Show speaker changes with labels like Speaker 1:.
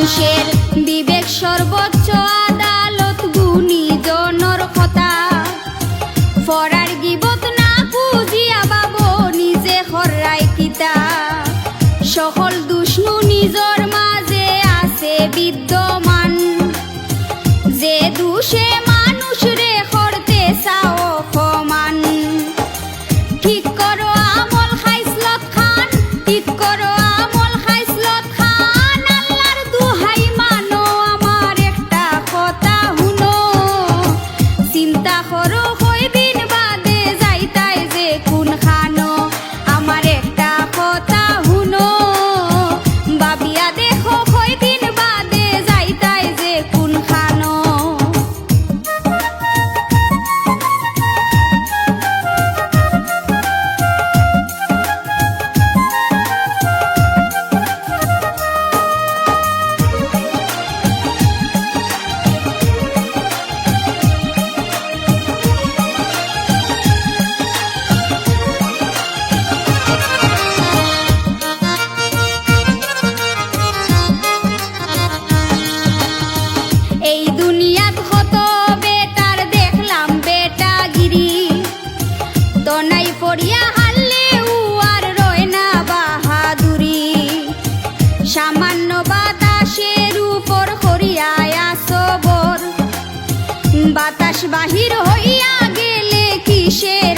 Speaker 1: মানুষের বিবেক সর্বোচ্চ আদালত, গুণীজনর কথা ফরার গিবত না বুঝিয়া বাবো নিজে হরাই কিতা। সকল দুষ্ণু নিজর মাঝে আছে বিদ্যমান, যে দুষে মানুষ রে করতে চাও অপমান। ঠিক করো আমল খাইসলত খান, ঠিক করো আমল খাইসলত খান, আল্লাহর দুহাই মানো আমার একটা কথা হুনো। চিন্তা করো কয়দিন বাদে যাইতাই যে কোন খানো, আমার একটা কথা হুনো। ভাবিয়া দেখো কয়দিন বাদে যাইতাই যে কোন খানো। এই দুনিয়াত কত বেটার দেখলাম বেটাগিরি, তনাই পড়িয়া হারলে উ আর রয় না বাহাদুরি। সামান্য বাতাসের উপর করিয়ায় আসবর, বাতাস বাহির হইয়া গেলে কিসের